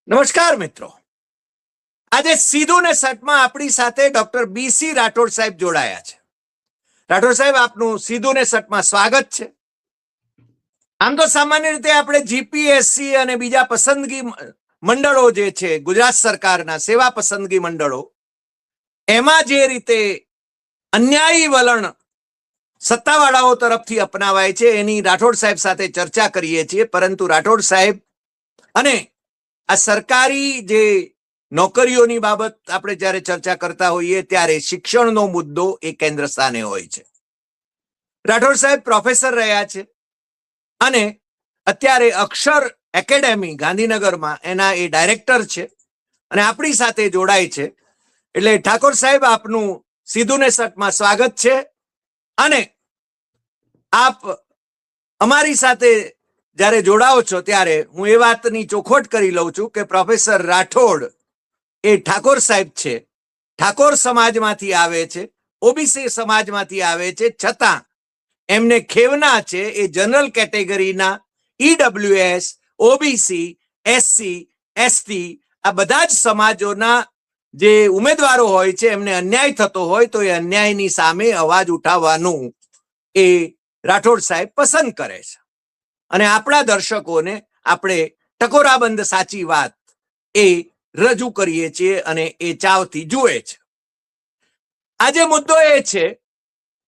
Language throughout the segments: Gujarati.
નમસ્કાર મિત્રો, આજે સીધું ને સટમાં આપણી સાથે ડોક્ટર બીસી રાઠોડ સાહેબ જોડાયા છે. રાઠોડ સાહેબ, આપનું સીધું ને સટમાં સ્વાગત છે. આમ તો સામાન્ય રીતે આપણે જીપીએસસી અને બીજા પસંદગી મંડળો જે છે, ગુજરાત સરકારના સેવા પસંદગી મંડળો, એમાં જે રીતે અન્યાયી વલણ સત્તાવાળાઓ તરફથી અપનાવાય છે એની રાઠોડ સાહેબ સાથે ચર્ચા કરીએ છીએ. પરંતુ રાઠોડ સાહેબ અને આ સરકારી જે નોકરીઓની બાબત આપણે જ્યારે ચર્ચા કરતા હોઈએ ત્યારે શિક્ષણનો મુદ્દો એ કેન્દ્ર સ્થાને હોય છે. રાઠોડ સાહેબ પ્રોફેસર રહ્યા છે અને અત્યારે અક્ષર એકેડેમી ગાંધીનગરમાં એના એ ડાયરેક્ટર છે અને આપણી સાથે જોડાય છે. એટલે ઠાકોર સાહેબ, આપનું સીધું ને સટમાં સ્વાગત છે. અને આપ અમારી સાથે જ્યારે જોડાઓ છો ત્યારે હું એ વાતની ચોખવટ કરી લઉં છું કે પ્રોફેસર રાઠોડ એ ઠાકોર સાહેબ છે, ઠાકોર સમાજમાંથી આવે છે, ઓબીસી સમાજમાંથી આવે છે, છતાં એમને ખેવના છે એ જનરલ કેટેગરીના ઈડબ્લ્યુએસ, ઓબીસી, એસસી, એસટી આ બધા જ સમાજોના જે ઉમેદવારો હોય છે એમને અન્યાય થતો હોય તો એ અન્યાયની સામે અવાજ ઉઠાવવાનું એ રાઠોડ સાહેબ પસંદ કરે છે. અને આપણા દર્શકોને આપણે ટકોરાબંધ સાચી વાત એ રજૂ કરીએ છીએ અને એ ચાવથી જુએ છે. આજે મુદ્દો એ છે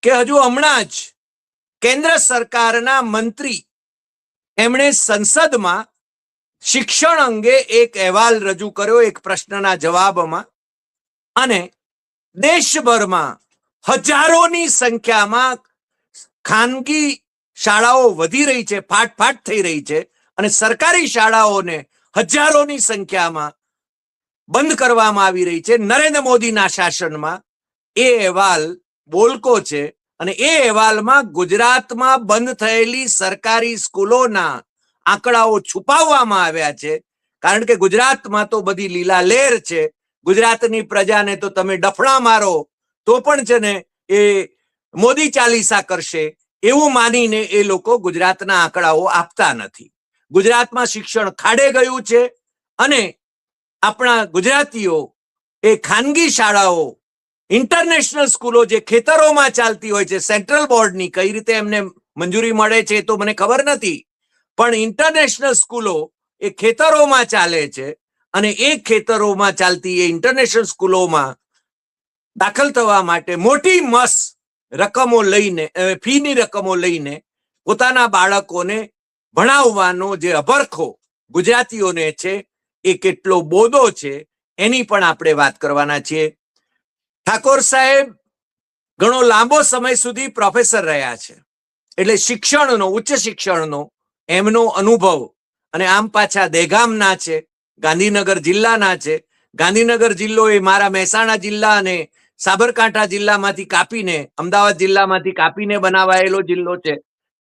કે હજુ હમણાં જ કેન્દ્ર સરકારના મંત્રી એમણે સંસદમાં શિક્ષણ અંગે એક અહેવાલ રજૂ કર્યો એક પ્રશ્નના જવાબમાં, અને દેશભરમાં હજારોની સંખ્યામાં ખાનગી શાળાઓ વધી રહી છે, ફાટફાટ થઈ રહી છે, અને સરકારી શાળાઓને હજારોની સંખ્યામાં બંધ કરવામાં આવી રહી છે નરેન્દ્ર મોદીના શાસનમાં. એ અહેવાલ બોલકો છે અને એ અહેવાલમાં ગુજરાતમાં બંધ થયેલી સરકારી સ્કૂલોના આંકડાઓ છુપાવવામાં આવ્યા છે. કારણ કે ગુજરાતમાં તો બધી લીલા લહેર છે, ગુજરાતની પ્રજાને તો તમે ડફણા મારો તો પણ છે ને એ મોદી ચાલીસા કરશે એવું માનીને એ લોકો ગુજરાતના આંકડાઓ આપતા નથી. ગુજરાતમાં શિક્ષણ ખાડે ગયું છે અને આપણા ગુજરાતીઓ એ ખાનગી શાળાઓ, ઇન્ટરનેશનલ સ્કૂલો જે ખેતરોમાં ચાલતી હોય છે, સેન્ટ્રલ બોર્ડની કઈ રીતે એમને મંજૂરી મળે છે એ તો મને ખબર નથી, પણ ઇન્ટરનેશનલ સ્કૂલો એ ખેતરોમાં ચાલે છે અને એ ખેતરોમાં ચાલતી એ ઇન્ટરનેશનલ સ્કૂલોમાં દાખલ થવા માટે મોટી મસ રકમો લઈને, ફીની રકમો લઈને પોતાના બાળકોને ભણાવવાનો જે અભરખો ગુજરાતીઓને છે એ કેટલો બોદો છે એની પણ આપણે વાત કરવાના છીએ. ઠાકોર સાહેબ ઘણો લાંબો સમય સુધી પ્રોફેસર રહ્યા છે, એટલે શિક્ષણનો, ઉચ્ચ શિક્ષણનો એમનો અનુભવ, અને આમ પાછા દહેગામના છે, ગાંધીનગર જિલ્લાના છે. ગાંધીનગર જિલ્લો એ મારા મહેસાણા જિલ્લા અને સાબરકાંઠા જિલ્લામાંથી કાપીને, અમદાવાદ જિલ્લામાંથી કાપીને બનાવાયેલો જિલ્લો છે.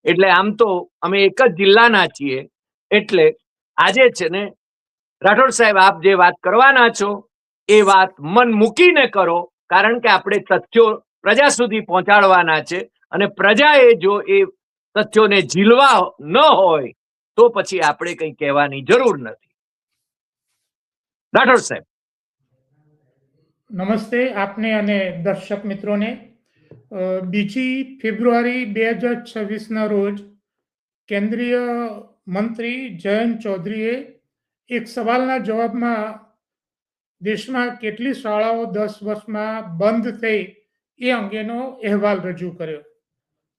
એટલે આમ તો અમે એક જ જિલ્લાના છીએ. એટલે આજે છે ને રાઠોડ સાહેબ, આપ જે વાત કરવાના છો એ વાત મન મૂકીને કરો, કારણ કે આપણે તથ્યો પ્રજા સુધી પહોંચાડવાના છે અને પ્રજાએ જો એ તથ્યોને ઝીલવા ન હોય તો પછી આપણે કંઈ કહેવાની જરૂર નથી. રાઠોડ સાહેબ. નમસ્તે આપને અને દર્શક મિત્રોને. 2 ફેબ્રુઆરી 2026ના રોજ કેન્દ્રીય મંત્રી જયંત ચૌધરીએ એક સવાલના જવાબમાં દેશમાં કેટલી શાળાઓ 10 વર્ષમાં બંધ થઈ એ અંગેનો અહેવાલ રજૂ કર્યો.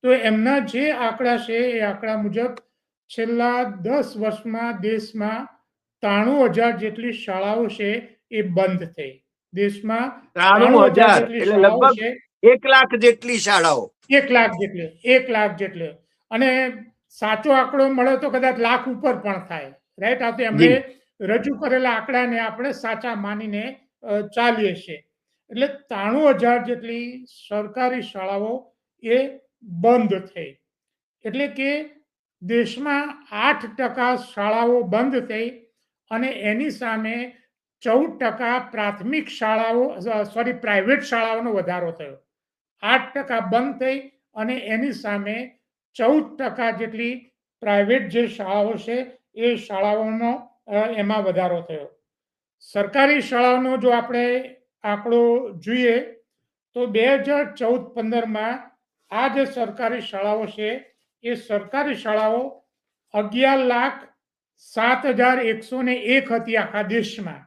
તો એમના જે આંકડા છે એ આંકડા મુજબ છેલ્લા 10 વર્ષમાં દેશમાં 93,000 જેટલી શાળાઓ છે એ બંધ થઈ. દેશમાં 93,000 જેટલી એટલે શાળાઓ લગભગ છે, 1 લાખ જેટલી શાળાઓ. 1 લાખ જેટલી. અને સાચો આંકડો મળે તો કદાચ લાખ ઉપર પણ થાય. રાઈટ? આ તો એમણે રજૂ કરેલા આંકડાને આપણે સાચા માનીને ચાલીએ છીએ. એટલે 93,000 જેટલી સરકારી શાળાઓ એ બંધ થઈ. એટલે કે દેશમાં 8% શાળાઓ બંધ થઈ અને એની સામે 14% પ્રાથમિક શાળાઓ, પ્રાઇવેટ શાળાઓનો વધારો થયો. 8% બંધ થઈ અને એની સામે 14% જેટલી પ્રાઇવેટ જે શાળાઓ છે એ શાળાઓનો એમાં વધારો થયો. સરકારી શાળાઓનો જો આપણે આંકડો જોઈએ તો 2014-15માં આ જે સરકારી શાળાઓ છે એ સરકારી શાળાઓ 11,07,101 હતી આખા દેશમાં.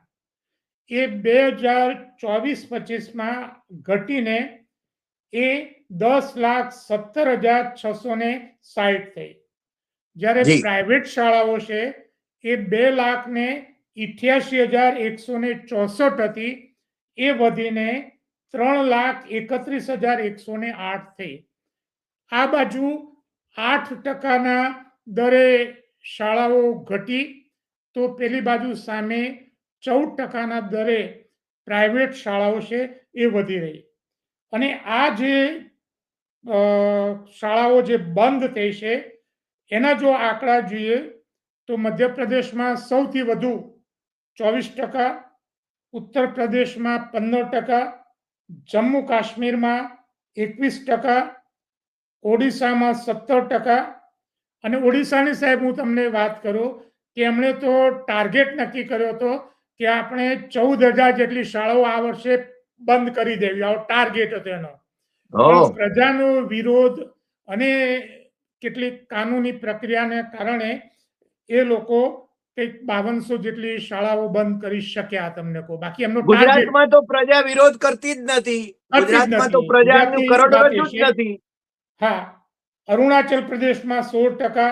એ 2024-25માં ઘટીને એ 10,17,660 થઈ. જ્યારે જી પ્રાઇવેટ શાળાઓ છે એ 2,88,164 હતી, એ વધીને 3,31,108 થઈ. આ બાજુ 8%ના દરે શાળાઓ ઘટી, તો પેલી બાજુ સામે 14%ના દરે પ્રાઇવેટ શાળાઓ છે એ વધી રહી. અને આ જે શાળાઓ જે બંધ થઈ છે એના જો આંકડા જોઈએ તો મધ્યપ્રદેશમાં સૌથી વધુ 24%, ઉત્તર પ્રદેશમાં 15%, જમ્મુ કાશ્મીરમાં 21%, ઓડિશામાં 17%. અને ઓડિશાની સાહેબ હું તમને વાત કરું કે એમણે તો ટાર્ગેટ નક્કી કર્યો હતો કે આપણે 14,000 જેટલી શાળાઓ આ વર્ષે બંધ કરી દેવી, આવો ટાર્ગેટ હતો એનો. પણ પ્રજાનો વિરોધ અને કેટલીક કાનૂની પ્રક્રિયાને કારણે એ લોકો કંઈક 5200 જેટલી શાળાઓ બંધ કરી શક્યા. તમને કહું, બાકી એમનો ગુજરાતમાં તો પ્રજા વિરોધ કરતી જ નથી. ગુજરાતમાં તો પ્રજાનું કરોડરજ્જુ જ નથી. હા, અરુણાચલ પ્રદેશમાં 16%,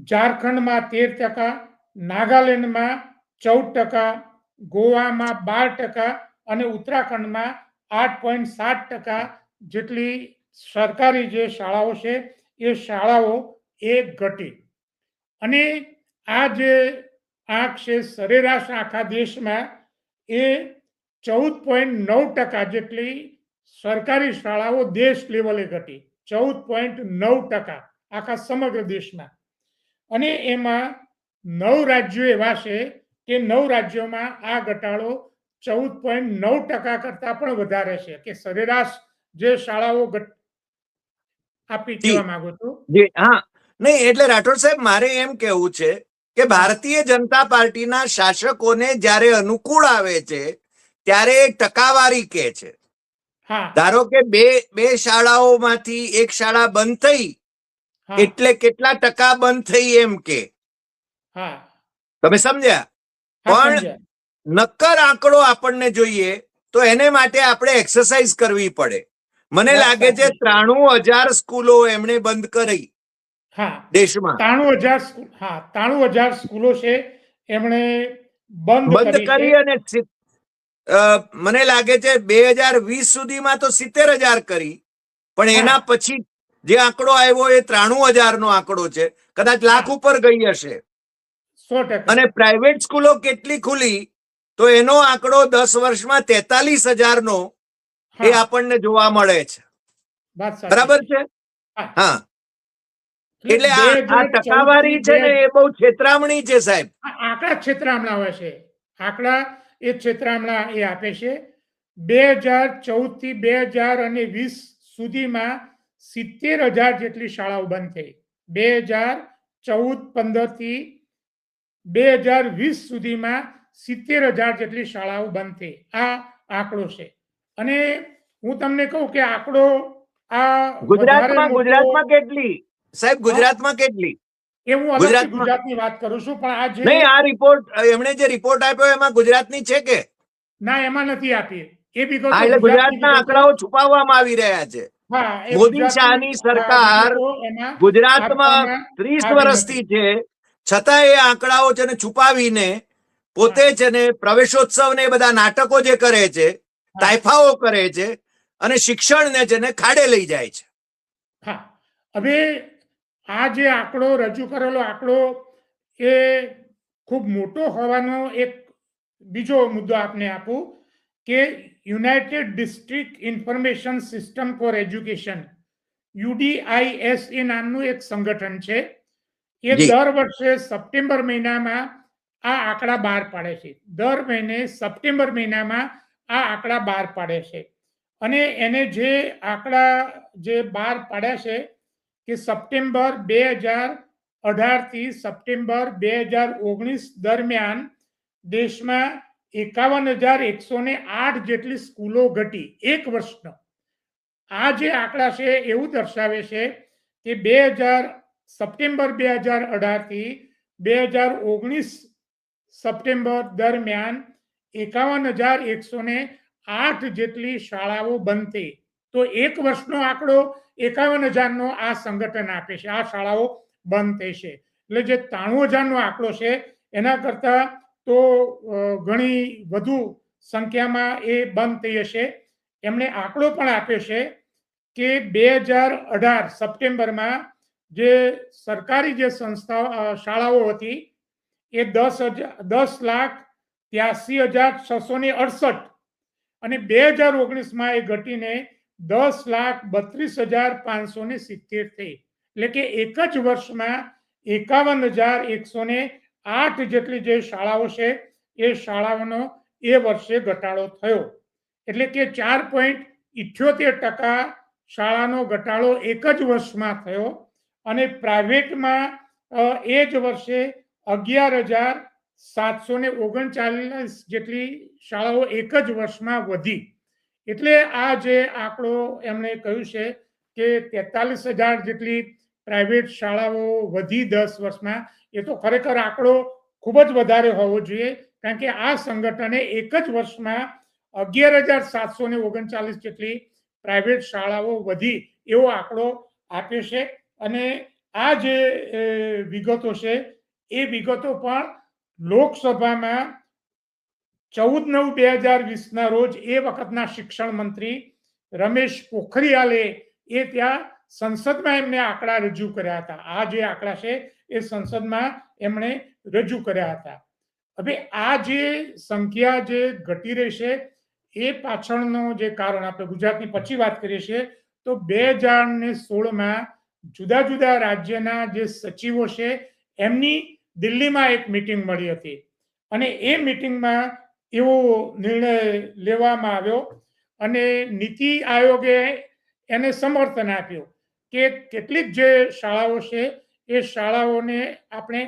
ઝારખંડમાં 13%, નાગાલેન્ડમાં 14%, ગોવામાં 12% અને ઉત્તરાખંડમાં 8.7% જેટલી સરકારી જે શાળાઓ છે એ શાળાઓ એ ઘટી. અને આ જે આંક છે સરેરાશ આખા દેશમાં એ 14.9% જેટલી સરકારી શાળાઓ દેશ લેવલે ઘટી. 14.9% આખા સમગ્ર દેશમાં. અને એમાં 9 રાજ્યો એવા છે કે 9 રાજ્યોમાં આ ઘટાડો 14.9% કરતા પણ વધારે છે, કે સરેરાશ જે શાળાઓ આપી કહેવા માંગુ છું. હા, નહીં એટલે રાઠોડ સાહેબ મારે એમ કેવું છે કે ભારતીય જનતા પાર્ટીના શાસકોને જ્યારે અનુકૂળ આવે છે ત્યારે એ ટકાવારી કે છે. ધારો કે બે શાળાઓમાંથી એક શાળા બંધ થઈ એટલે કેટલા ટકા બંધ થઈ એમ કે. તમે સમજ્યા? પણ નક્કર આંકડો આપણને જોઈએ તો એને માટે આપણે એક્સરસાઇઝ કરવી પડે. મને લાગે છે 93,000 સ્કૂલો એમણે બંધ કરી દેશમાં. 93,000 સ્કૂલો છે એમણે બંધ કરી. અને મને લાગે છે 2020 સુધીમાં તો 70,000 કરી. પણ એના પછી જે આંકડો આવ્યો એ 93,000 નો આંકડો છે. કદાચ લાખ ઉપર ગઈ હશે. 100%. અને પ્રાઇવેટ સ્કૂલો કેટલી ખુલી તો એનો આંકડો 10 વર્ષમાં 43,000 નો એ આપણને જોવા મળે છે. બરાબર છે? હા, એટલે આ ટકાવારી છે ને એ બહુ છેતરામણી છે સાહેબ. આંકડા છેતરામણા હોય છે. આંકડા એ છેતરામણા એ આપે છે. 2014 થી 2020 સુધીમાં 70,000 જેટલી શાળાઓ બંધ થઈ. 2014-15 થી 2020 સુધીમાં 70,000 જેટલી શાળાઓ બંધ થઈ. આ આંકડો છે. અને હું તમને કહું કે આંકડો આ ગુજરાતમાં કેટલી સાહેબ? ગુજરાતમાં કેટલી? એ હું અલગથી ગુજરાતની વાત કરું છું. પણ આ જે નહીં, આ રિપોર્ટ એમણે જે રિપોર્ટ આપ્યો એમાં ગુજરાતની છે કે ના? એમાં નથી આપી. એ વિગતો એટલે ગુજરાતના આંકડાઓ છુપાવવામાં આવી રહ્યા છે. મોદી શાહની સરકાર ગુજરાતમાં 30 વર્ષથી છે, છતાં એ આંકડાઓ છે ને છુપાવીને પોતે છે ને પ્રવેશોત્સવ ને બધા નાટકો જે કરે છે, તાઇફાઓ કરે છે અને શિક્ષણને છે ને ખાડે લઈ જાય છે. હવે આ જે આંકડો રજૂ કરેલો આંકડો એ ખૂબ મોટો હોવાનો એક બીજો મુદ્દો આપને આપું કે United district information system for education, UDISA નામનું એક સંગઠન છે. એ દર વર્ષે સપ્ટેમ્બર મહિનામાં આ આંકડા બહાર પાડે છે. દર મહિને સપ્ટેમ્બર મહિનામાં આ આંકડા બહાર પાડે છે. અને એને જે આંકડા જે બહાર પાડ્યા છે કે સપ્ટેમ્બર 2018 થી સપ્ટેમ્બર 2019 દરમિયાન દેશમાં 51,108 જેટલી સ્કૂલો ઘટી એક વર્ષનો. આ જે આંકડા છે એવું દર્શાવે છે કે સપ્ટેમ્બર 2018 થી 2019 સપ્ટેમ્બર દરમિયાન 51,108 જેટલી શાળાઓ બંધ થઈ. તો એક વર્ષનો આંકડો 51,000 નો આ સંગઠન આપે છે, આ શાળાઓ બંધ થઈ છે. એટલે જે 93,000 નો આંકડો છે એના કરતા તો ઘણી વધુ સંખ્યામાં એ બંધ થઈ હશે. એમણે આંકડો પણ આપ્યો છે કે 2018 સપ્ટેમ્બરમાં જે સરકારી જે સંસ્થાઓ શાળાઓ હતી એ 10,83,668 અને 2019માં એ ઘટીને 10,32,570 થઈ. એટલે કે એક જ વર્ષમાં 51,108 જેટલી જે શાળાઓ છે એ શાળાઓનો એ વર્ષે ઘટાડો થયો. એટલે કે 4.78% શાળાનો ઘટાડો એક જ વર્ષમાં થયો. અને પ્રાઇવેટમાં એ જ વર્ષે 11,739 જેટલી શાળાઓ એક જ વર્ષમાં વધી. એટલે આ જે આંકડો એમણે કહ્યું છે કે 43,000 જેટલી પ્રાઇવેટ શાળાઓ વધી 10 વર્ષમાં, એ તો ખરેખર આંકડો ખૂબ જ વધારે હોવો જોઈએ, કારણ કે આ સંગઠને એક જ વર્ષમાં 11,739 જેટલી પ્રાઇવેટ શાળાઓ વધી એવો આંકડો આપ્યો છે. અને આ જે વિગતો છે એ વિગતો પણ લોકસભામાં 14/9/2020 ના રોજ એ વખતના શિક્ષણ મંત્રી રમેશ પોખરિયાલે એ ત્યાં સંસદમાં એમને આંકડા રજૂ કર્યા હતા. આ જે આંકડા છે એ સંસદમાં એમણે રજૂ કર્યા હતા. હવે આ જે સંખ્યા જે ઘટી રહી છે એ પાછળનો જે કારણ આપણે ગુજરાતની પછી વાત કરીએ છીએ તો 2016માં જુદા જુદા રાજ્યના જે સચિવો છે એમની દિલ્હીમાં એક મીટિંગ મળી હતી અને એ મીટિંગમાં એવો નિર્ણય લેવામાં આવ્યો અને નીતિ આયોગે એને સમર્થન આપ્યું કે કેટલીક જે શાળાઓ છે એ શાળાઓને આપણે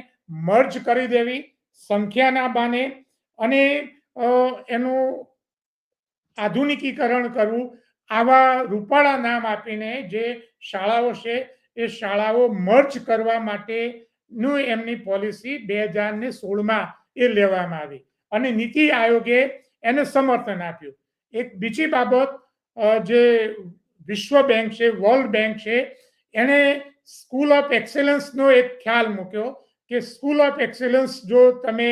મર્જ કરી દેવી સંખ્યાના બાને અને એનું આધુનિકીકરણ કરવું. આવા રૂપાળા નામ આપીને જે શાળાઓ છે એ શાળાઓ મર્જ કરવા માટેનું એમની પોલિસી 2016માં એ લેવામાં આવી અને નીતિ આયોગે એને સમર્થન આપ્યું. એક બીજી બાબત જે વિશ્વ બેંક છે, વર્લ્ડ બેંક છે, એને સ્કૂલ ઓફ એક્સેલન્સનો એક ખ્યાલ મૂક્યો કે સ્કૂલ ઓફ એક્સેલન્સ જો તમે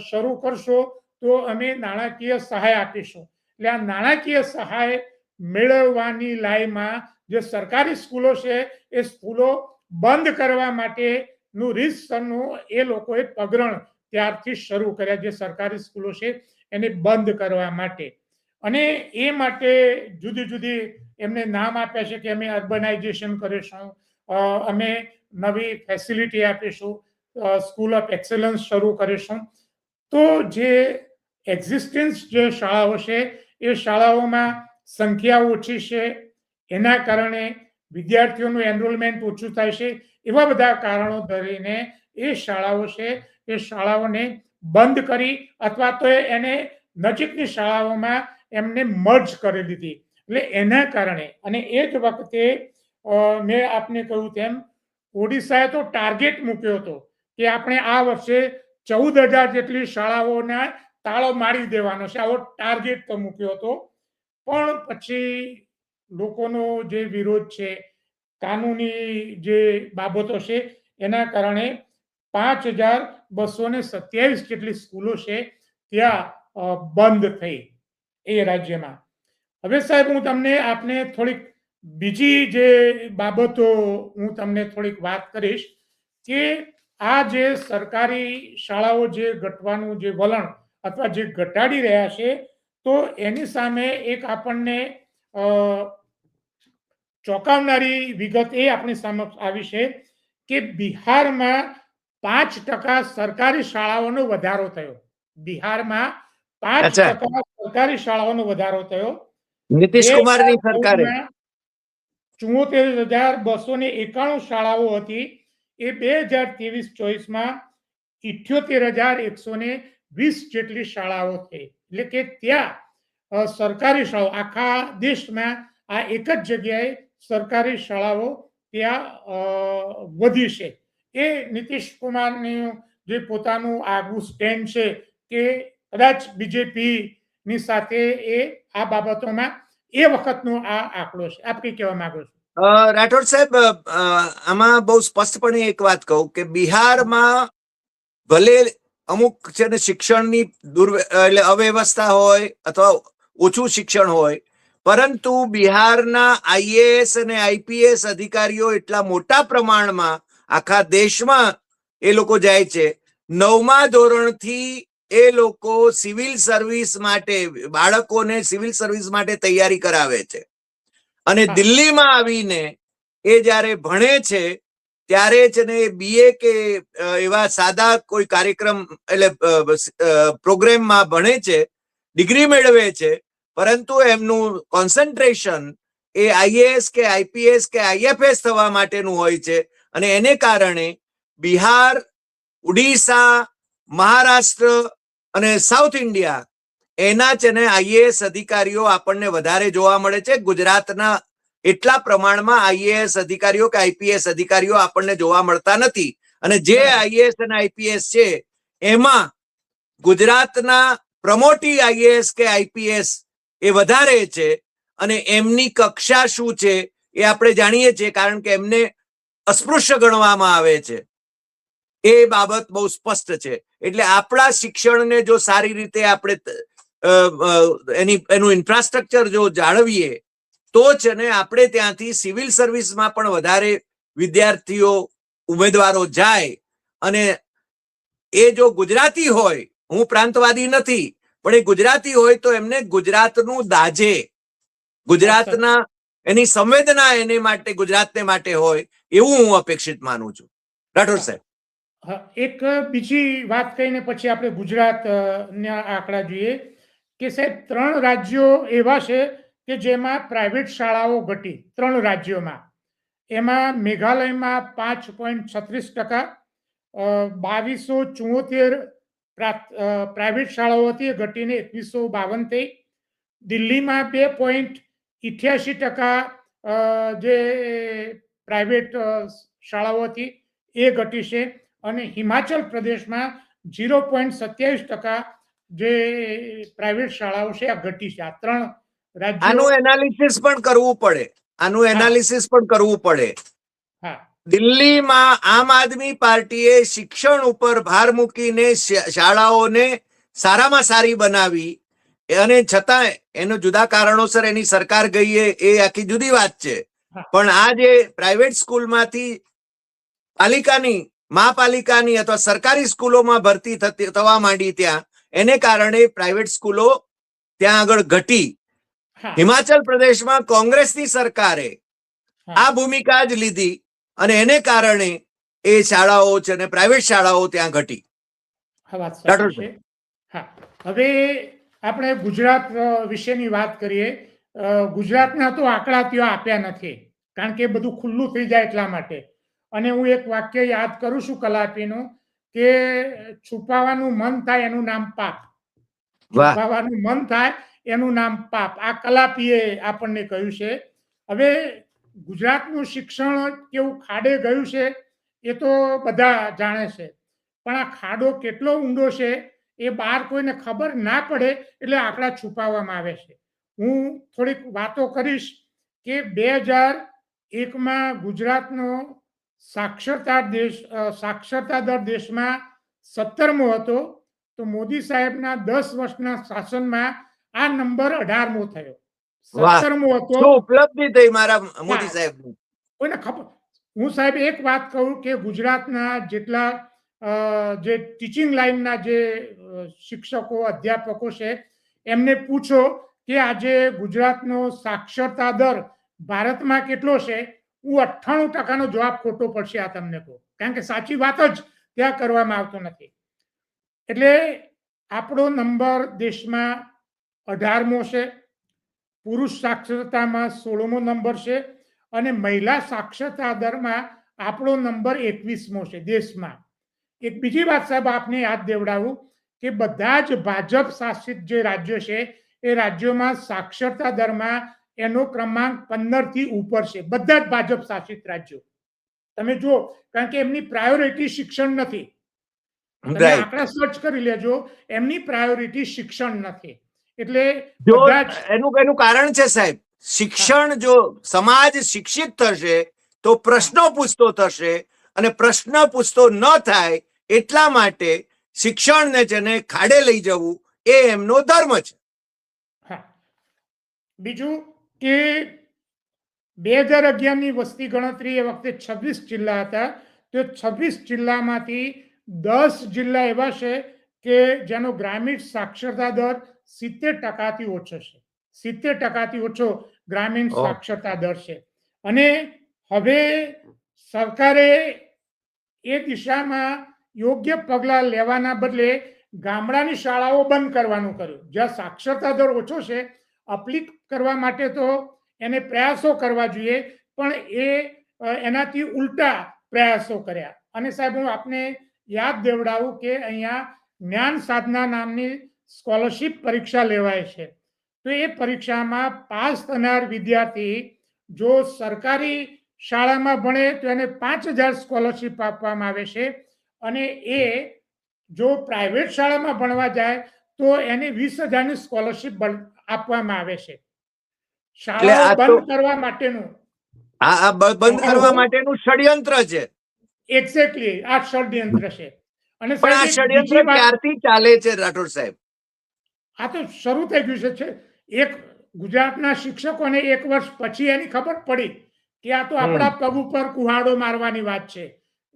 શરૂ કરશો તો અમે નાણાકીય સહાય આપીશું. એટલે આ નાણાકીય સહાય મેળવવાની લાઈમાં જે સરકારી સ્કૂલો છે એ સ્કૂલો બંધ કરવા માટેનું રીતસરનું એ લોકોએ પગરણ ત્યારથી શરૂ કર્યા, જે સરકારી સ્કૂલો છે એને બંધ કરવા માટે. અને એ માટે જુદી જુદી એમને નામ આપ્યા છે કે અમે અર્બનાઇઝેશન કરીશું, અમે નવી ફેસિલિટી આપીશું, સ્કૂલ ઓફ એક્સેલન્સ શરૂ કરીશું. તો જે એક્ઝિસ્ટન્સ જે શાળાઓ છે એ શાળાઓમાં સંખ્યા ઓછી છે, એના કારણે વિદ્યાર્થીઓનું એનરોલમેન્ટ ઓછું થાય છે. એવા બધા કારણો ધરીને એ શાળાઓ છે એ શાળાઓને બંધ કરી અથવા તો એને નજીકની શાળાઓમાં એમને મર્જ કરી દીધી. એટલે એના કારણે અને એ જ વખતે મેં આપને કહ્યું તેમ ઓડિશાએ તો ટાર્ગેટ મૂક્યો હતો કે આપણે આ વર્ષે 14,000 જેટલી શાળાઓના તાળો મારી દેવાનો છે, આવો ટાર્ગેટ તો મૂક્યો હતો. પણ પછી લોકોનો જે વિરોધ છે, કાનૂની જે બાબતો છે એના કારણે 5,227 જેટલી સ્કૂલો છે ત્યાં બંધ થઈ એ રાજ્યમાં. હવે સાહેબ હું તમને આપને થોડીક બીજી જે બાબતો હું તમને થોડીક વાત કરીશ કે આ જે સરકારી શાળાઓ જે ઘટવાનું જે વલણ અથવા જે ઘટાડી રહ્યા છે તો એની સામે એક આપણને ચોંકાવનારી વિગત એ આપણી સમક્ષ આવી છે કે બિહારમાં 5% સરકારી શાળાઓનો વધારો થયો. બિહારમાં 5% સરકારી શાળાઓનો વધારો થયો. નીતિશ કુમારની સરકારે 74,291 શાળાઓ હતી એ 2023-24માં 78,120 20 જેટલી શાળાઓ થઈ. એટલે કે ત્યાં સરકારી શાળાઓ આખા દેશમાં આ એક જ જગ્યાએ સરકારી શાળાઓ ત્યાં વધી છે. એ નીતિશ કુમારનું જે પોતાનું આગવું સ્ટેન્ડ છે કે કદાચ બીજેપી ની સાથે એ આ બાબતોમાં એ વખતનો આ આંકડો છે. આપ કઈ કહેવા માંગો છો? રાઠોડ સાહેબ, આમાં બહુ સ્પષ્ટપણે એક વાત કહું કે બિહારમાં ભલે અમુક છે ને શિક્ષણની એટલે અવ્યવસ્થા હોય અથવા ઓછું શિક્ષણ હોય, પરંતુ બિહારના આઈએએસ અને આઈપીએસ અધિકારીઓ એટલા મોટા પ્રમાણમાં આખા દેશમાં એ લોકો જાય છે. 9મા ધોરણથી એ લોકો સિવિલ સર્વિસ માટે બાળકોને સિવિલ સર્વિસ માટે તૈયારી કરાવે છે. અને દિલ્હીમાં આવીને એ જ્યારે ભણે છે ત્યારે છે ને બીએ કે એવા સાદા કોઈ કાર્યક્રમ એટલે પ્રોગ્રામમાં ભણે છે, ડિગ્રી મેળવે છે, પરંતુ એમનું કોન્સન્ટ્રેશન એ આઈએએસ કે આઈપીએસ કે આઈએફએસ થવા માટેનું હોય છે. અને એને કારણે બિહાર, ઉડીસા, મહારાષ્ટ્ર અને સાઉથ ઇન્ડિયા એના છે ને આઈએએસ અધિકારીઓ આપણને વધારે જોવા મળે છે. ગુજરાતના એટલા પ્રમાણમાં આઈએએસ અધિકારીઓ કે આઈપીએસ અધિકારીઓ આપણને જોવા મળતા નથી. અને જે આઈએએસ અને આઈપીએસ છે એમાં ગુજરાતના પ્રમોટી આઈએએસ કે આઈપીએસ એ વધારે છે. અને એમની કક્ષા શું છે એ આપણે જાણીએ છીએ, કારણ કે એમને અસ્પૃશ્ય ગણવામાં આવે છે. એ બાબત બહુ સ્પષ્ટ છે. એટલે આપણા શિક્ષણને જો સારી રીતે આપણે એનું ઇન્ફ્રાસ્ટ્રક્ચર જો જાળવીએ તો છે ને આપણે ત્યાંથી સિવિલ સર્વિસમાં પણ વધારે વિદ્યાર્થીઓ ઉમેદવારો જાય. અને એ જો ગુજરાતી હોય, હું પ્રાંતવાદી નથી, પણ એ ગુજરાતી હોય તો એમને ગુજરાતનું દાજે, ગુજરાતના એની સંવેદના એને માટે ગુજરાતને માટે હોય એવું હું અપેક્ષિત માનું છું. રાઠોડ સાહેબ, એક બીજી વાત કહીને પછી આપણે ગુજરાતના આંકડા જોઈએ કે સાહેબ 3 રાજ્યો એવા છે કે જેમાં પ્રાઇવેટ શાળાઓ ઘટી. 3 રાજ્યોમાં, એમાં મેઘાલયમાં 5.36%, 2274 પ્રાઇવેટ શાળાઓ હતી, એ ઘટીને 2152 થઈ. દિલ્હીમાં 2.88% જે પ્રાઇવેટ શાળાઓ હતી એ ઘટી છે. અને હિમાચલ પ્રદેશમાં 0.27% જે પ્રાઇવેટ શાળાઓ છે આ ઘટી છે. આ 3 રાજ્યો. આનું એનાલિસિસ પણ કરવું પડે. હા, દિલ્હીમાં આમ આદમી પાર્ટીએ શિક્ષણ ઉપર ભાર મૂકીને શાળાઓને સારામાં સારી બનાવી, અને છતાં એનો જુદા કારણોસર એની સરકાર ગઈ એ આખી જુદી વાત છે. પણ આ જે પ્રાઇવેટ સ્કૂલમાંથી મહાપાલિકાની અથવા સરકારી સ્કૂલોમાં ભરતી થવા માંડી ત્યાં, એને કારણે પ્રાઇવેટ સ્કૂલો ત્યાં આગળ ઘટી. હિમાચલ પ્રદેશમાં કોંગ્રેસની સરકારે આ ભૂમિકા જ લીધી અને એને કારણે એ શાળાઓ છે ને પ્રાઇવેટ શાળાઓ ત્યાં ઘટી. હવે આપણે ગુજરાત વિશેની વાત કરીએ. ગુજરાતના તો આંકડા ત્યાં આપ્યા નથી, કારણ કે બધું ખુલ્લું થઈ જાય એટલા માટે. અને હું એક વાક્ય યાદ કરું છું કલાપીનું કે છુપાવાનું મન થાય એનું નામ પાપ. છુપાવાનું મન થાય એનું નામ પાપ. આ કલાપીએ આપણને કહ્યું છે. હવે ગુજરાતનું શિક્ષણ કેવું ખાડે ગયું છે એ તો બધા જાણે છે, પણ આ ખાડો કેટલો ઊંડો છે એ બહાર કોઈને ખબર ના પડે એટલે આંકડા છુપાવવામાં આવે છે. હું થોડીક વાતો કરીશ કે 2001માં ગુજરાતનો સાક્ષરતા દર દેશમાં 17મો હતો, તો મોદી સાહેબના 10 વર્ષના શાસનમાં આ નંબર 18મો થયો. 17મો હતો. ઉપલબ્ધિ થઈ મારા મોદી સાહેબ. કોઈને ખબર. હું સાહેબ એક વાત કહું કે ગુજરાતના જેટલા જે ટીચિંગ લાઈનના જે શિક્ષકો અધ્યાપકો છે એમને પૂછો કે આજે ગુજરાતનો સાક્ષરતા દર ભારતમાં કેટલો છે. હું 98%નો જવાબ ખોટો પડશે આ તમને કહું, કારણ કે સાચી વાત જ ત્યાં કરવામાં આવતો નથી. એટલે આપણો નંબર દેશમાં 18મો છે, પુરુષ સાક્ષરતામાં 16મો નંબર છે, અને મહિલા સાક્ષરતા દરમાં આપણો નંબર 21મો છે દેશમાં. એક બીજી વાત સાહેબ આપને યાદ દેવડાવું કે બધા જ ભાજપ શાસિત જે રાજ્યો છે એ રાજ્યોમાં સાક્ષરતા દરમાં એનો ક્રમાંક 15 થી ઉપર છે. બધા જ ભાજપ શાસિત રાજ્યો તમે જુઓ, કારણ કે એમની પ્રાયોરિટી શિક્ષણ નથી. તમે રાઈટ. આંકડા સર્ચ કરી લેજો, એમની પ્રાયોરિટી શિક્ષણ નથી. એટલે જો બધા જ એનું કારણ છે સાહેબ, શિક્ષણ જો સમાજ શિક્ષિત થશે તો પ્રશ્નો પૂછતો થશે, અને પ્રશ્ન પૂછતો ન થાય એટલા માટે શિક્ષણને જેને ખાડે લઈ જવું એ એમનો ધર્મ છે. હા, બીજું કે 2011 ની વસ્તી ગણતરી એ વખતે 26 જિલ્લા હતા. તો 26 જિલ્લામાંથી 10 જિલ્લા એવા છે કે જેનો ગ્રામીણ સાક્ષરતા દર 70% થી ઓછો છે. 70% થી ઓછો ગ્રામીણ સાક્ષરતા દર છે. અને હવે સરકારે એ દિશામાં યોગ્ય પગલાં લેવાના બદલે ગામડાની શાળાઓ બંધ કરવાનું કર્યું. જ્યાં સાક્ષરતા દર ઓછો છે, અપ્લિક કરવા માટે તો એને પ્રયાસો કરવા જોઈએ, પણ એનાથી ઉલટા પ્રયાસો કર્યા. અને સાહેબ, હું આપને યાદ દેવડાવું કે અહીંયા જ્ઞાન સાધના નામની સ્કોલરશિપ પરીક્ષા લેવાય છે. તો એ પરીક્ષામાં પાસ થનાર વિદ્યાર્થી જો સરકારી શાળામાં ભણે તો એને 5,000 સ્કોલરશિપ આપવામાં આવે છે, અને એ જો પ્રાઇવેટ શાળામાં ભણવા જાય તો એને 20,000ની સ્કોલરશિપ આપવામાં આવે છે. શાળાઓ બંધ કરવા માટેનું બંધ કરવા માટેનું ષડયંત્ર છે. એક્ઝેક્ટલી આ ષડયંત્ર છે. અને પણ આ ષડયંત્ર ક્યારથી ચાલે છે રાઠોડ સાહેબ? આ તો શરૂ થઈ ગયું છે. એક ગુજરાતના શિક્ષકોને 1 વર્ષ પછી એની ખબર પડી કે આ તો આપણા પગ ઉપર કુહાડો મારવાની વાત છે.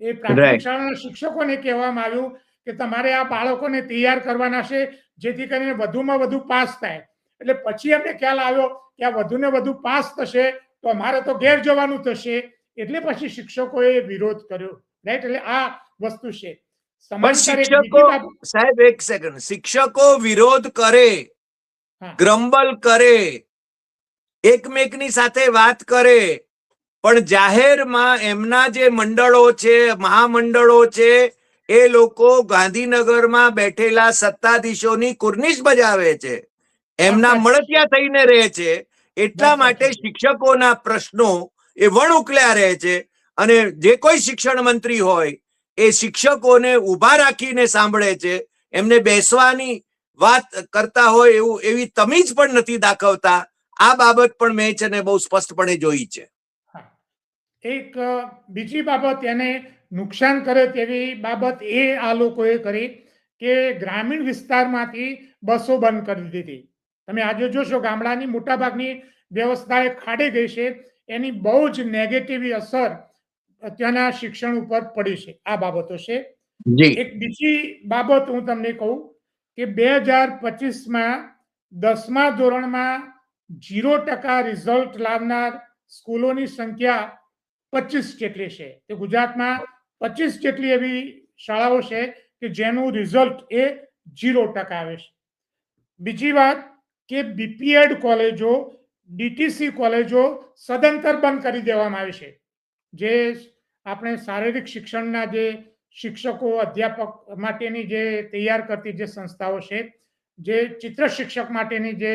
એ પ્રાથમિક શાળાના શિક્ષકોને કહેવામાં આવ્યું કે તમારે આ બાળકોને તૈયાર કરવાના છે જેથી કરીને વધુમાં વધુ પાસ થાય. એટલે પછી એમને ખ્યાલ આવ્યો કે આ વધુ ને વધુ પાસ થશે તો અમારે તો ઘેર જવાનું થશે. એટલે પછી શિક્ષકોએ વિરોધ કર્યો. રાઈટ? એટલે આ વસ્તુ છે. સાહેબ એક સેકન્ડ, શિક્ષકો વિરોધ કરે, ગ્રમ્બલ કરે, એકમેકની સાથે વાત કરે, પણ જાહેરમાં એમના જે મંડળો છે, મહામંડળો છે, એ લોકો ગાંધીનગરમાં બેઠેલા સત્તાધીશોની કુર્નિશ બજાવે છે, એમના મળતિયા થઈને રહે છે. એટલા માટે શિક્ષકોના પ્રશ્નો એ વણ ઉકળ્યા રહે છે. અને જે કોઈ શિક્ષણ મંત્રી હોય એ શિક્ષકોને ઉભા રાખીને સાંભળે છે, એમને બેસવાની વાત કરતા હોય એવું એવી તમીજ પણ નથી દાખવતા. આ બાબત પણ મેં છે ને બહુ સ્પષ્ટપણે જોઈ છે. એક બીજી બાબત એને નુકસાન કરે તેવી બાબત એ આ લોકોએ કરી કે ગ્રામીણ વિસ્તારમાંથી બસો બંધ કરી દીધી. તમે આજે જોશો ગામડાની મોટાભાગની વ્યવસ્થા એ ખાડે ગઈ છે. એની બહુ જ નેગેટિવ અસર ત્યાંના શિક્ષણ ઉપર પડી છે. આ બાબતો છે. એક બીજી બાબત હું તમને કહું કે 2025માં 10મા ધોરણમાં 0% રિઝલ્ટ લાવનાર સ્કૂલોની સંખ્યા 25 જેટલી છે. તો ગુજરાતમાં 25 જેટલી એવી શાળાઓ છે કે જેનું રિઝલ્ટ એ 0% આવે છે. બીજી વાત કે બીપીએડ કોલેજો, ડીટીસી કોલેજો સદંતર બંધ કરી દેવામાં આવી છે. જે આપણે શારીરિક શિક્ષણના જે શિક્ષકો, અધ્યાપક માટેની જે તૈયાર કરતી જે સંસ્થાઓ છે, જે ચિત્ર શિક્ષક માટેની જે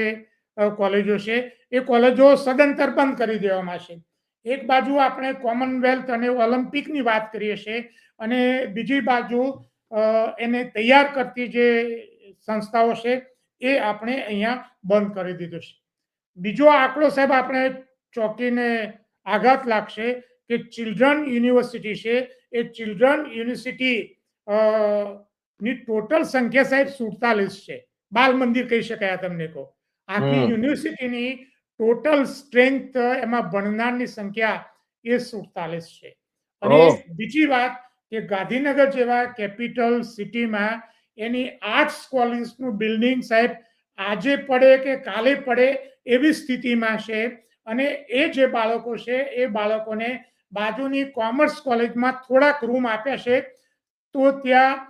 કોલેજો છે, એ કોલેજો સદંતર બંધ કરી દેવામાં છે. એક બાજુ આપણે કોમનવેલ્થ અને ઓલિમ્પિકની વાત કરીએ છીએ, અને બીજી બાજુ એને તૈયાર કરતી જે સંસ્થાઓ છે એ આપણે અહીંયા બંધ કરી દીધું છે. બીજો આંકડો સાહેબ આપણે ચોંકીને આઘાત લાગશે કે ચિલ્ડ્રન યુનિવર્સિટી છે, એ ચિલ્ડ્રન યુનિવર્સિટી ની ટોટલ સંખ્યા સાહેબ 47 છે. બાલ મંદિર કહી શકાય તમને કહો. આખી યુનિવર્સિટીની ટોટલ સ્ટ્રેન્થ એમાં ભણનારની સંખ્યા એ 47 છે. અને બીજી વાત કે ગાંધીનગર જેવા કેપિટલ સિટીમાં એની આર્ટ્સ કોલેજનું બિલ્ડિંગ સાહેબ આજે પડે કે કાલે પડે એવી સ્થિતિમાં છે. અને એ જે બાળકો છે એ બાળકોને બાજુની કોમર્સ કોલેજમાં થોડાક રૂમ આપ્યા છે, તો ત્યાં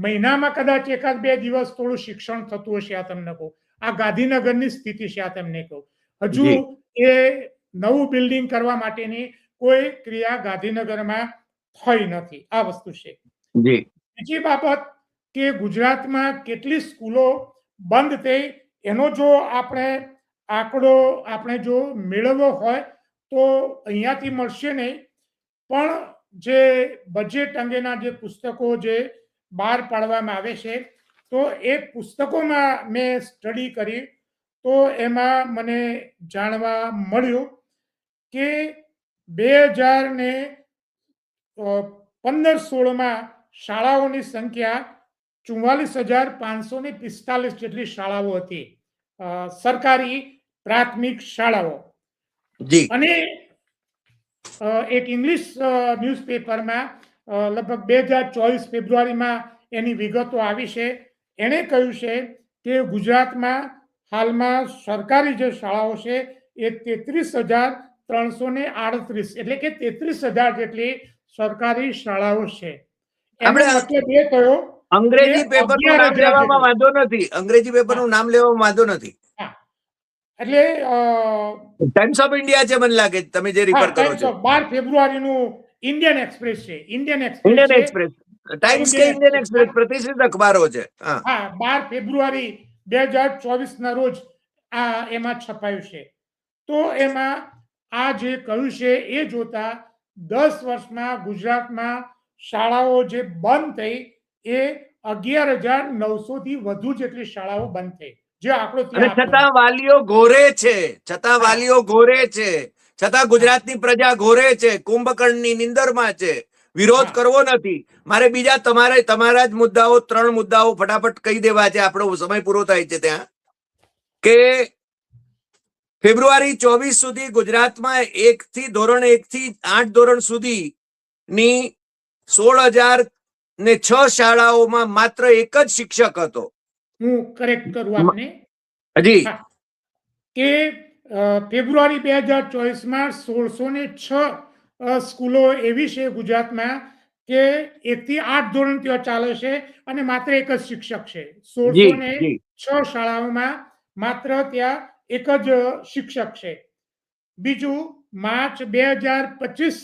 મહિનામાં કદાચ 1-2 દિવસ થોડું શિક્ષણ થતું હશે. આ તમને કહું, આ ગાંધીનગરની સ્થિતિ છે. આ તમને કહું, હજુ એ નવું બિલ્ડિંગ કરવા માટેની કોઈ ક્રિયા ગાંધીનગરમાં થઈ નથી. આ વસ્તુ છે. બીજી બાબત કે ગુજરાતમાં કેટલી સ્કૂલો બંધ થઈ એનો જો આંકડો આપણે જો મેળવવો હોય તો અહીંયાથી મળશે નહીં, પણ જે બજેટ અંગેના જે પુસ્તકો જે બહાર પાડવામાં આવે છે તો એ પુસ્તકોમાં મેં સ્ટડી કરી તો એમાં મને જાણવા મળ્યું કે 2015-16માં શાળાઓની સંખ્યા 44,545 જેટલી શાળાઓ હતી, સરકારી પ્રાથમિક શાળાઓ. અને એક ઇંગ્લિશ ન્યૂઝપેપરમાં લગભગ 2024 ફેબ્રુઆરીમાં એની વિગતો આવી છે. એણે કહ્યું છે કે ગુજરાતમાં હાલમાં સરકારી જે શાળાઓ છે એ 33,338 એટલે કે 33,000 જેટલી સરકારી શાળાઓ છે. એનો મતલબ એ થયો અંગ્રેજી પેપરનું નામ લેવામાં વાંધો નથી, અંગ્રેજી પેપરનું નામ લેવામાં વાંધો નથી. એટલે ટાઈમ્સ ઓફ ઇન્ડિયા છે મને લાગે તમે જે રિફર કરો છો. 12 ફેબ્રુઆરીનું ઇન્ડિયન એક્સપ્રેસ છે. ઇન્ડિયન એક્સપ્રેસ ટાઈમ્સ કે ઇન્ડિયન એક્સપ્રેસ પ્રતિષ્ઠિત અખબારો છે. હા, 12 ફેબ્રુઆરી 2024 ના રોજ આ એમાં છપાયું છે. તો એમાં આ જે કહ્યું છે એ જોતા 10 વર્ષમાં ગુજરાતમાં શાળાઓ જે બંધ થઈ એ 11,900 થી વધુ જેટલી શાળાઓ બંધ થઈ. જે આંકડો છતાં વાલીઓ ઘોરે છે, છતાં ગુજરાતની પ્રજા ઘોરે છે, કુંભકર્ણની નિંદરમાં છે. વિરોધ કરવો નથી. મારે બીજા તમારા જ મુદ્દાઓ 3 મુદ્દાઓ ફટાફટ કહી દેવા છે, આપણો સમય પૂરો થાય છે ત્યાં. કે ફેબ્રુઆરી 24 સુધી ગુજરાતમાં ધોરણ 1 થી 8 ધોરણ સુધીની 16,006 શાળાઓમાં માત્ર એક જ શિક્ષક હતો. હું કરેક્ટ કરું આપને હજી કે ફેબ્રુઆરી 2024માં 1606 સ્કૂલો એવી છે ગુજરાતમાં કે 1 થી 8 ધોરણ ત્યાં ચાલે છે અને માત્ર એક જ શિક્ષક છે. 1606 શાળાઓમાં માત્ર ત્યાં એક જ શિક્ષક છે. બીજું, માર્ચ 2025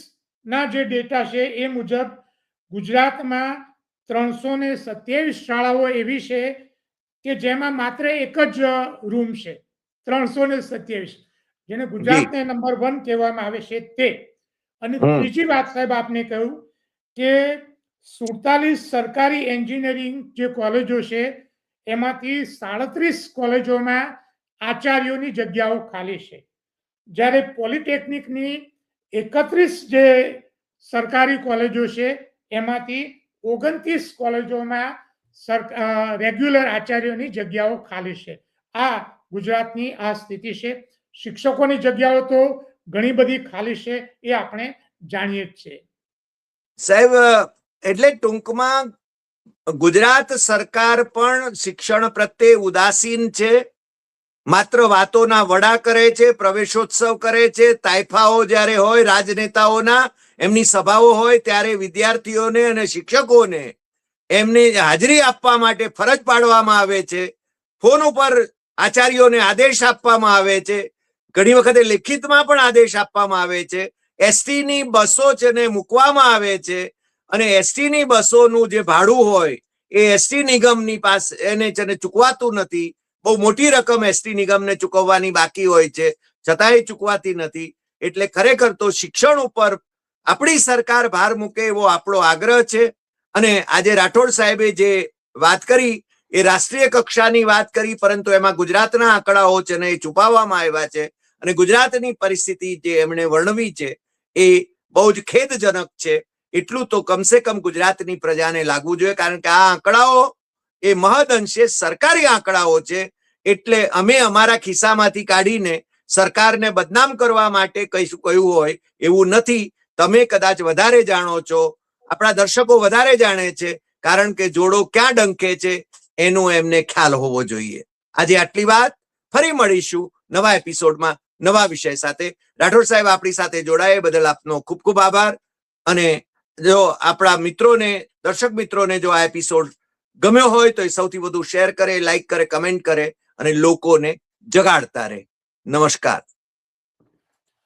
ના જે ડેટા છે એ મુજબ ગુજરાતમાં 327 શાળાઓ એવી છે કે જેમાં માત્ર એક જ રૂમ છે. 327 જેને ગુજરાતને નંબર 1 કહેવામાં આવે છે તે. અને ત્રીજી વાત સાહેબ આપને કહ્યું કે 47 સરકારી એન્જિનિયરિંગ જે કોલેજો છે એમાંથી 37 કોલેજોમાં આચાર્યોની જગ્યાઓ ખાલી છે. જ્યારે પોલિટેકનિકની 31 જે સરકારી કોલેજો છે એમાંથી 29 કોલેજોમાં રેગ્યુલર આચાર્યોની જગ્યાઓ ખાલી છે. આ ગુજરાતની આ સ્થિતિ છે. શિક્ષકોની જગ્યાઓ તો ઘણી બધી ખાલી છે એ આપણે જાણીએ જ છીએ. સાહેબ, એટલે ટૂંકમાં ગુજરાત સરકાર પણ શિક્ષણ પ્રત્યે ઉદાસીન છે. માત્ર વાતોના વડા કરે છે, પ્રવેશોત્સવ કરે છે. તાઇફાઓ જ્યારે હોય રાજનેતાઓના, એમની સભાઓ હોય ત્યારે વિદ્યાર્થીઓને અને શિક્ષકોને એમની હાજરી આપવા માટે ફરજ પાડવામાં આવે છે. ફોન ઉપર આચાર્યોને આદેશ આપવામાં આવે છે. ઘણી વખતે લેખિતમાં પણ આદેશ આપવામાં આવે છે. એસટી ની બસો છે ને મૂકવામાં આવે છે અને એસટી ની બસોનું જે ભાડું હોય એ એસટી નિગમની પાસે એને ચૂકવાતું નથી. બહુ મોટી રકમ એસટી નિગમને ચૂકવવાની બાકી હોય છે, છતાંય ચૂકવાતી નથી. એટલે ખરેખર તો શિક્ષણ ઉપર આપણી સરકાર ભાર મૂકે એવો આપણો આગ્રહ છે. અને આજે રાઠોડ સાહેબે જે વાત કરી એ રાષ્ટ્રીય કક્ષાની વાત કરી, પરંતુ એમાં ગુજરાતના આંકડાઓ છે ને એ છુપાવવામાં આવ્યા છે. અને ગુજરાતની પરિસ્થિતિ જે એમણે વર્ણવી છે એ બહુ જ ખેદજનક છે. એટલું તો કમસે કમ ગુજરાતની પ્રજાને લાગવું જોઈએ, કારણ કે આ આંકડાઓ એ મહદ અંશે સરકારી આંકડાઓ છે. એટલે અમે અમારા ખિસ્સામાંથી કાઢીને સરકારને બદનામ કરવા માટે કહીશું કહ્યું હોય એવું નથી. તમે કદાચ વધારે જાણો છો, આપણા દર્શકો વધારે જાણે છે, કારણ કે જોડો ક્યાં ડંકે છે એનો એમને ખ્યાલ હોવો જોઈએ. આજે આટલી વાત. ફરી મળીશું નવા એપિસોડમાં નવા વિષય સાથે. રાઠોડ સાહેબ આપણી સાથે જોડાયા બદલ આપનો ખૂબ ખૂબ આભાર. અને જો આપણા મિત્રોને, દર્શક મિત્રોને જો આ એપિસોડ ગમ્યો હોય તો એ સૌથી વધુ શેર કરે, લાઈક કરે, કમેન્ટ કરે અને લોકોને જગાડતા રહે. નમસ્કાર.